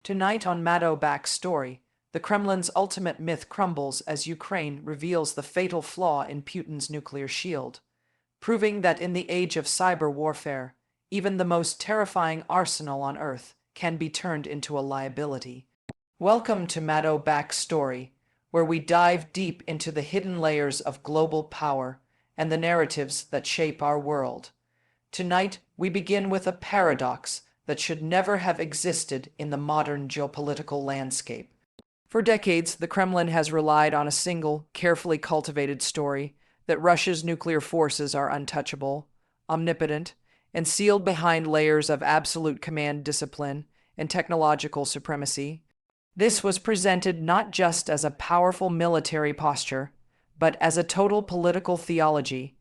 Tonight on Maddoe Back Story, the Kremlin's ultimate myth crumbles as Ukraine reveals the fatal flaw in Putin's nuclear shield, proving that in the age of cyber warfare, even the most terrifying arsenal on Earth can be turned into a liability. Welcome to Maddoe Back Story, where we dive deep into the hidden layers of global power and the narratives that shape our world. Tonight, we begin with a paradox that should never have existed in the modern geopolitical landscape. For decades, the Kremlin has relied on a single, carefully cultivated story that Russia's nuclear forces are untouchable, omnipotent, and sealed behind layers of absolute command discipline and technological supremacy. This was presented not just as a powerful military posture, but as a total political theology.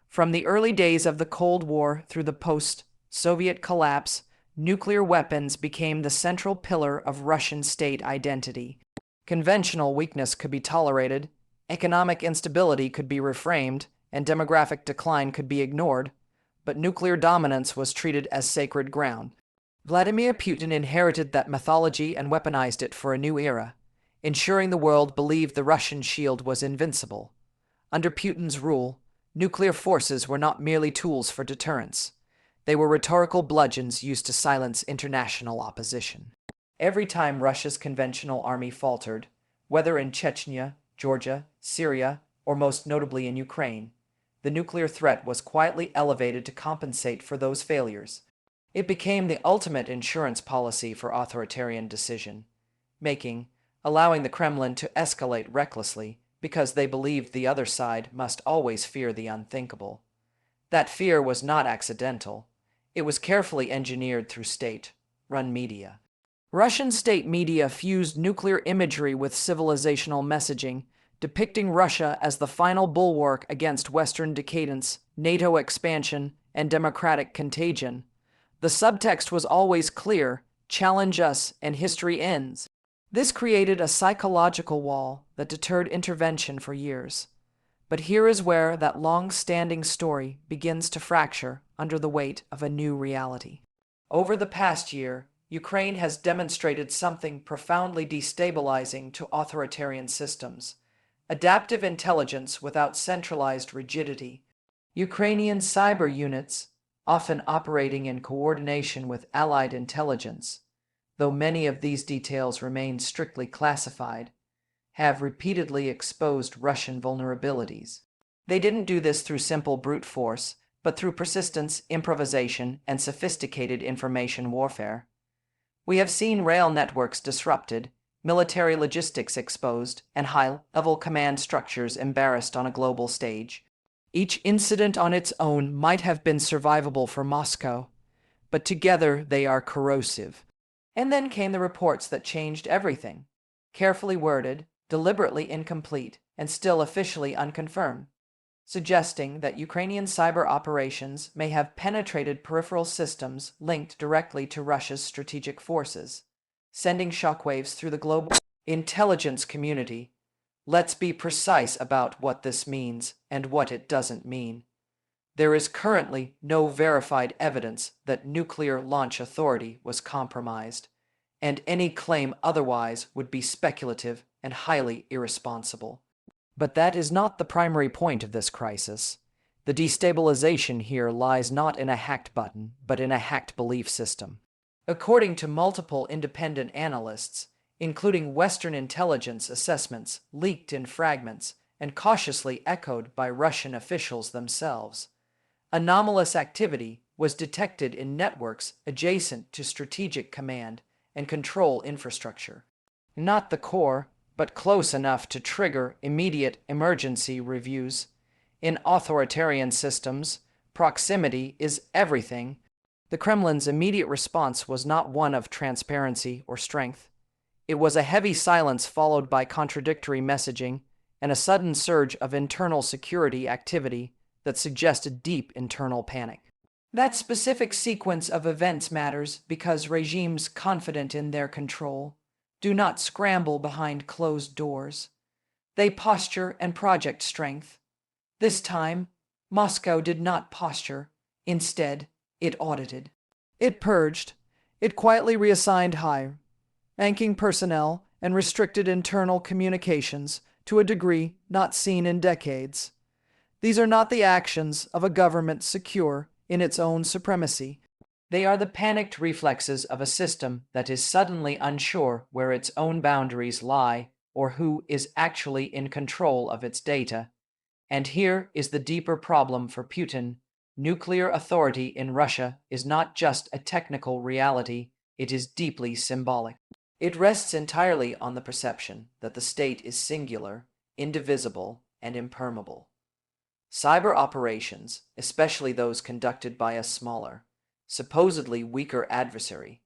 From the early days of the Cold War through the post-Soviet collapse, nuclear weapons became the central pillar of Russian state identity. Conventional weakness could be tolerated, economic instability could be reframed, and demographic decline could be ignored, but nuclear dominance was treated as sacred ground. Vladimir Putin inherited that mythology and weaponized it for a new era, ensuring the world believed the Russian shield was invincible. Under Putin's rule, nuclear forces were not merely tools for deterrence. They were rhetorical bludgeons used to silence international opposition. Every time Russia's conventional army faltered, whether in Chechnya, Georgia, Syria, or most notably in Ukraine, the nuclear threat was quietly elevated to compensate for those failures. It became the ultimate insurance policy for authoritarian decision-making, allowing the Kremlin to escalate recklessly because they believed the other side must always fear the unthinkable. That fear was not accidental. It was carefully engineered through state-run media. Russian state media fused nuclear imagery with civilizational messaging, depicting Russia as the final bulwark against Western decadence, NATO expansion, and democratic contagion. The subtext was always clear: challenge us and history ends. This created a psychological wall that deterred intervention for years. But here is where that long-standing story begins to fracture under the weight of a new reality. Over the past year, Ukraine has demonstrated something profoundly destabilizing to authoritarian systems: adaptive intelligence without centralized rigidity. Ukrainian cyber units, often operating in coordination with Allied intelligence, though many of these details remain strictly classified, have repeatedly exposed Russian vulnerabilities. They didn't do this through simple brute force, but through persistence, improvisation, and sophisticated information warfare. We have seen rail networks disrupted, military logistics exposed, and high-level command structures embarrassed on a global stage. Each incident on its own might have been survivable for Moscow, but together they are corrosive. And then came the reports that changed everything. Carefully worded, deliberately incomplete, and still officially unconfirmed, suggesting that Ukrainian cyber operations may have penetrated peripheral systems linked directly to Russia's strategic forces, sending shockwaves through the global intelligence community. Let's be precise about what this means and what it doesn't mean. There is currently no verified evidence that nuclear launch authority was compromised, and any claim otherwise would be speculative and highly irresponsible. But that is not the primary point of this crisis. The destabilization here lies not in a hacked button, but in a hacked belief system. According to multiple independent analysts, including Western intelligence assessments leaked in fragments and cautiously echoed by Russian officials themselves, anomalous activity was detected in networks adjacent to strategic command and control infrastructure. Not the core, but close enough to trigger immediate emergency reviews. In authoritarian systems, proximity is everything. The Kremlin's immediate response was not one of transparency or strength. It was a heavy silence followed by contradictory messaging and a sudden surge of internal security activity that suggested deep internal panic. That specific sequence of events matters because regimes confident in their control do not scramble behind closed doors. They posture and project strength. This time, Moscow did not posture. Instead, it audited. It purged. It quietly reassigned higher banking personnel, and restricted internal communications to a degree not seen in decades. These are not the actions of a government secure in its own supremacy. They are the panicked reflexes of a system that is suddenly unsure where its own boundaries lie or who is actually in control of its data. And here is the deeper problem for Putin. Nuclear authority in Russia is not just a technical reality, it is deeply symbolic. It rests entirely on the perception that the state is singular, indivisible, and impermeable. Cyber operations, especially those conducted by a smaller, supposedly weaker adversary,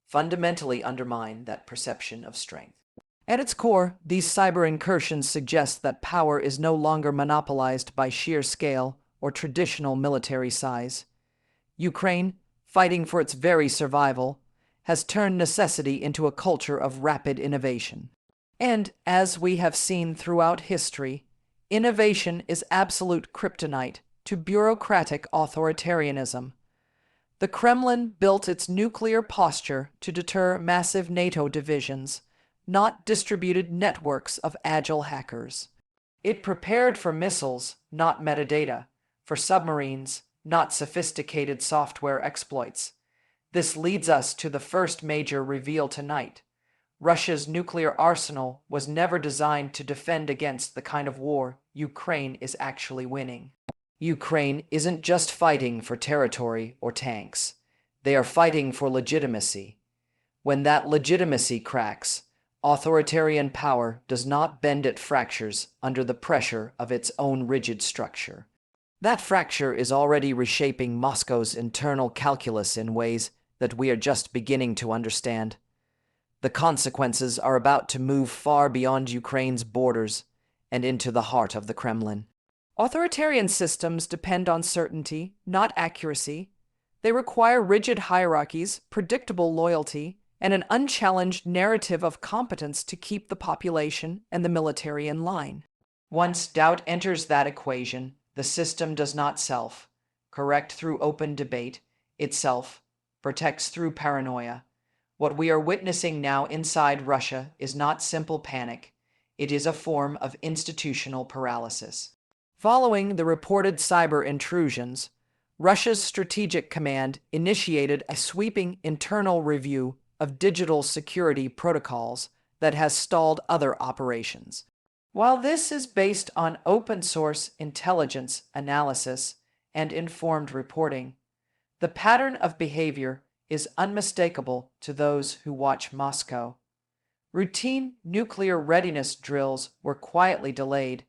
fundamentally undermine that perception of strength. At its core, these cyber incursions suggest that power is no longer monopolized by sheer scale or traditional military size. Ukraine, fighting for its very survival, has turned necessity into a culture of rapid innovation. And, as we have seen throughout history, innovation is absolute kryptonite to bureaucratic authoritarianism. The Kremlin built its nuclear posture to deter massive NATO divisions, not distributed networks of agile hackers. It prepared for missiles, not metadata, for submarines, not sophisticated software exploits. This leads us to the first major reveal tonight. Russia's nuclear arsenal was never designed to defend against the kind of war Ukraine is actually winning. Ukraine isn't just fighting for territory or tanks. They are fighting for legitimacy. When that legitimacy cracks, authoritarian power does not bend, it fractures under the pressure of its own rigid structure. That fracture is already reshaping Moscow's internal calculus in ways that we are just beginning to understand. The consequences are about to move far beyond Ukraine's borders and into the heart of the Kremlin. Authoritarian systems depend on certainty, not accuracy. They require rigid hierarchies, predictable loyalty, and an unchallenged narrative of competence to keep the population and the military in line. Once doubt enters that equation, the system does not self-correct through open debate, it self-protects through paranoia. What we are witnessing now inside Russia is not simple panic, it is a form of institutional paralysis. Following the reported cyber intrusions, Russia's Strategic Command initiated a sweeping internal review of digital security protocols that has stalled other operations. While this is based on open-source intelligence analysis and informed reporting, the pattern of behavior is unmistakable to those who watch Moscow. Routine nuclear readiness drills were quietly delayed,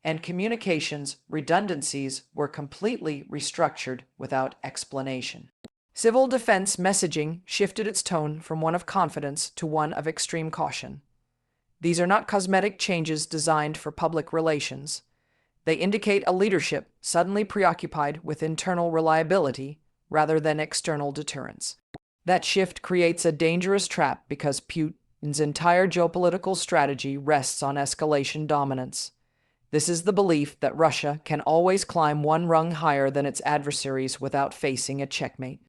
and communications redundancies were completely restructured without explanation. Civil defense messaging shifted its tone from one of confidence to one of extreme caution. These are not cosmetic changes designed for public relations. They indicate a leadership suddenly preoccupied with internal reliability rather than external deterrence. That shift creates a dangerous trap because Putin's entire geopolitical strategy rests on escalation dominance. This is the belief that Russia can always climb one rung higher than its adversaries without facing a checkmate.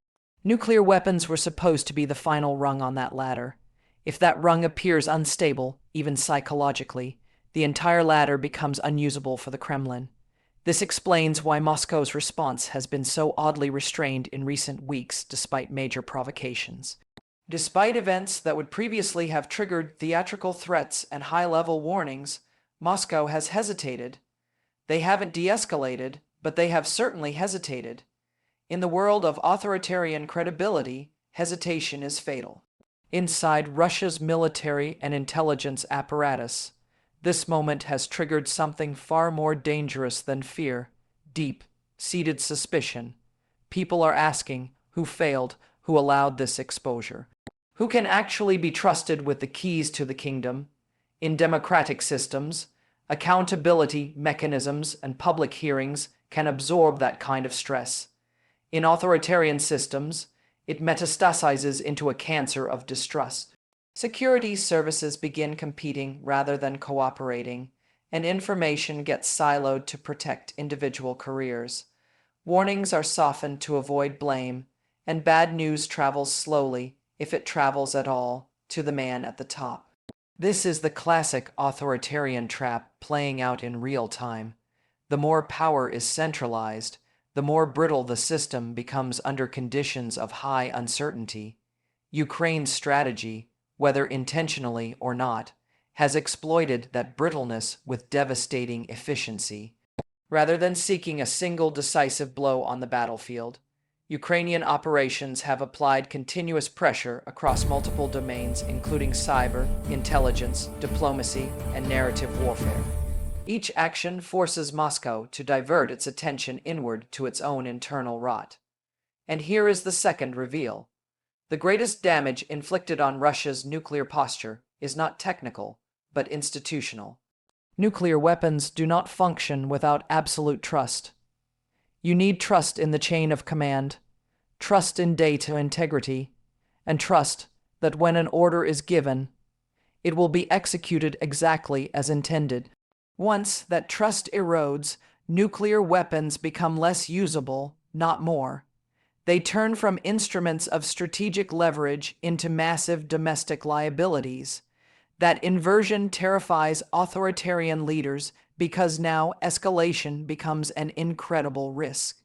Nuclear weapons were supposed to be the final rung on that ladder. If that rung appears unstable, even psychologically, the entire ladder becomes unusable for the Kremlin. This explains why Moscow's response has been so oddly restrained in recent weeks despite major provocations. Despite events that would previously have triggered theatrical threats and high-level warnings, Moscow has hesitated. They haven't de-escalated, but they have certainly hesitated. In the world of authoritarian credibility, hesitation is fatal. Inside Russia's military and intelligence apparatus, this moment has triggered something far more dangerous than fear, deep-seated suspicion. People are asking who failed, who allowed this exposure. Who can actually be trusted with the keys to the kingdom? In democratic systems, accountability mechanisms and public hearings can absorb that kind of stress. In authoritarian systems, it metastasizes into a cancer of distrust. Security services begin competing rather than cooperating, and information gets siloed to protect individual careers. Warnings are softened to avoid blame, and bad news travels slowly, if it travels at all, to the man at the top. This is the classic authoritarian trap playing out in real time. The more power is centralized, the more brittle the system becomes under conditions of high uncertainty. Ukraine's strategy, whether intentionally or not, has exploited that brittleness with devastating efficiency. Rather than seeking a single decisive blow on the battlefield, Ukrainian operations have applied continuous pressure across multiple domains, including cyber, intelligence, diplomacy, and narrative warfare. Each action forces Moscow to divert its attention inward to its own internal rot. And here is the second reveal. The greatest damage inflicted on Russia's nuclear posture is not technical, but institutional. Nuclear weapons do not function without absolute trust. You need trust in the chain of command, trust in data integrity, and trust that when an order is given, it will be executed exactly as intended. Once that trust erodes, nuclear weapons become less usable, not more. They turn from instruments of strategic leverage into massive domestic liabilities. That inversion terrifies authoritarian leaders because now escalation becomes an incredible risk.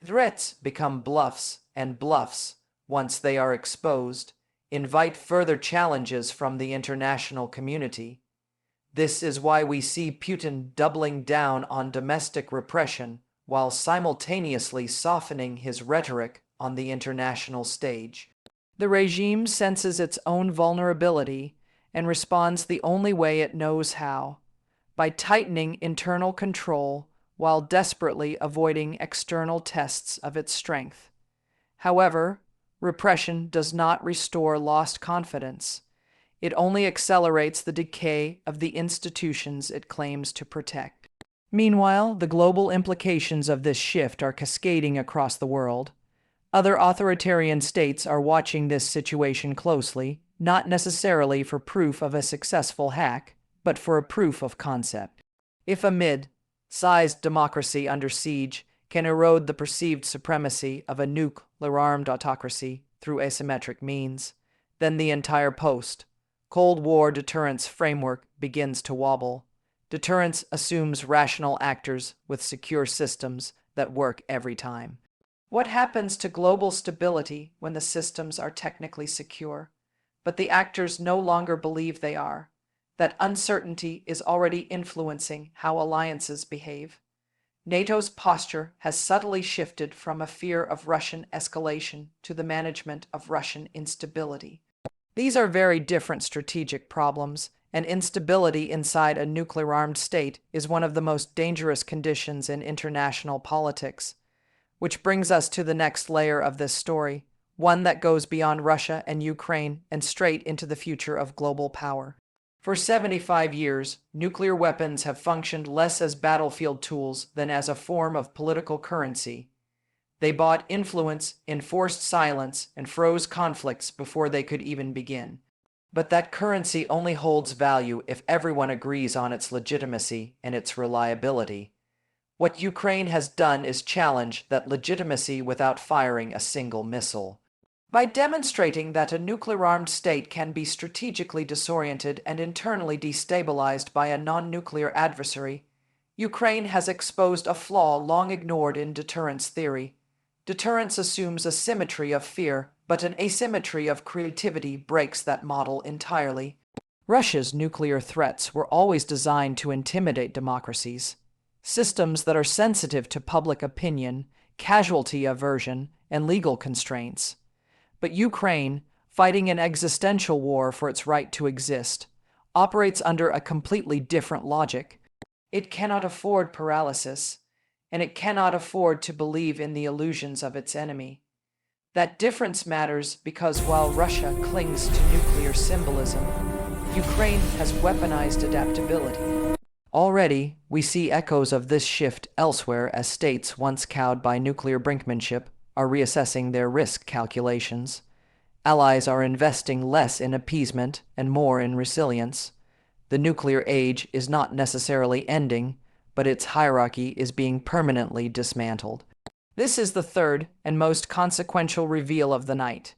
Threats become bluffs, and bluffs, once they are exposed, invite further challenges from the international community. This is why we see Putin doubling down on domestic repression while simultaneously softening his rhetoric on the international stage. The regime senses its own vulnerability and responds the only way it knows how, by tightening internal control while desperately avoiding external tests of its strength. However, repression does not restore lost confidence. It only accelerates the decay of the institutions it claims to protect. Meanwhile, the global implications of this shift are cascading across the world. Other authoritarian states are watching this situation closely, not necessarily for proof of a successful hack, but for a proof of concept. If a mid-sized democracy under siege can erode the perceived supremacy of a nuclear-armed autocracy through asymmetric means, then the entire post-Cold War deterrence framework begins to wobble. Deterrence assumes rational actors with secure systems that work every time. What happens to global stability when the systems are technically secure, but the actors no longer believe they are? That uncertainty is already influencing how alliances behave. NATO's posture has subtly shifted from a fear of Russian escalation to the management of Russian instability. These are very different strategic problems, and instability inside a nuclear-armed state is one of the most dangerous conditions in international politics. Which brings us to the next layer of this story, one that goes beyond Russia and Ukraine and straight into the future of global power. For 75 years, nuclear weapons have functioned less as battlefield tools than as a form of political currency. They bought influence, enforced silence, and froze conflicts before they could even begin. But that currency only holds value if everyone agrees on its legitimacy and its reliability. What Ukraine has done is challenge that legitimacy without firing a single missile. By demonstrating that a nuclear-armed state can be strategically disoriented and internally destabilized by a non-nuclear adversary, Ukraine has exposed a flaw long ignored in deterrence theory. Deterrence assumes a symmetry of fear, but an asymmetry of creativity breaks that model entirely. Russia's nuclear threats were always designed to intimidate democracies. Systems that are sensitive to public opinion, casualty aversion, and legal constraints. But Ukraine, fighting an existential war for its right to exist, operates under a completely different logic. It cannot afford paralysis, and it cannot afford to believe in the illusions of its enemy. That difference matters because while Russia clings to nuclear symbolism, Ukraine has weaponized adaptability. Already, we see echoes of this shift elsewhere as states once cowed by nuclear brinkmanship are reassessing their risk calculations. Allies are investing less in appeasement and more in resilience. The nuclear age is not necessarily ending, but its hierarchy is being permanently dismantled. This is the third and most consequential reveal of the night.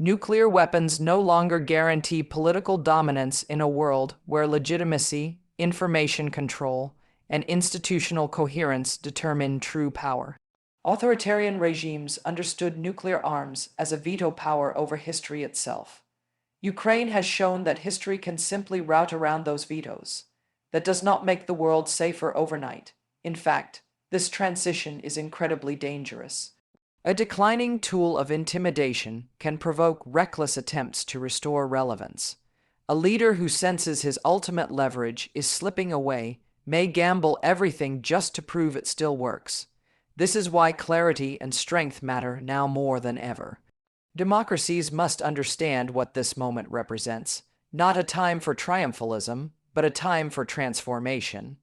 Nuclear weapons no longer guarantee political dominance in a world where legitimacy, information control, and institutional coherence determine true power. Authoritarian regimes understood nuclear arms as a veto power over history itself. Ukraine has shown that history can simply route around those vetoes. That does not make the world safer overnight. In fact, this transition is incredibly dangerous. A declining tool of intimidation can provoke reckless attempts to restore relevance. A leader who senses his ultimate leverage is slipping away may gamble everything just to prove it still works. This is why clarity and strength matter now more than ever. Democracies must understand what this moment represents. Not a time for triumphalism, but a time for transformation.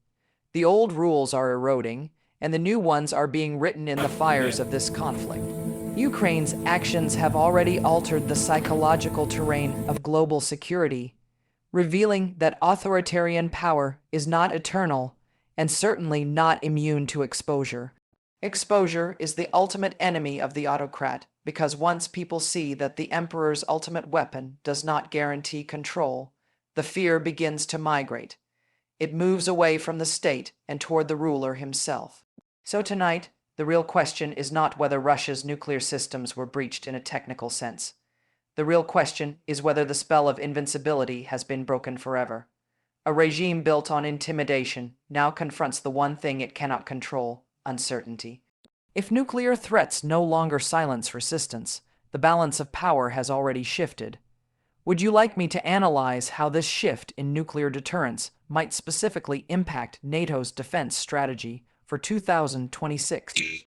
The old rules are eroding, and the new ones are being written in the fires of this conflict. Ukraine's actions have already altered the psychological terrain of global security, revealing that authoritarian power is not eternal and certainly not immune to exposure. Exposure is the ultimate enemy of the autocrat, because once people see that the emperor's ultimate weapon does not guarantee control, the fear begins to migrate. It moves away from the state and toward the ruler himself. So tonight, the real question is not whether Russia's nuclear systems were breached in a technical sense. The real question is whether the spell of invincibility has been broken forever. A regime built on intimidation now confronts the one thing it cannot control: uncertainty. If nuclear threats no longer silence resistance, the balance of power has already shifted. Would you like me to analyze how this shift in nuclear deterrence might specifically impact NATO's defense strategy for 2026?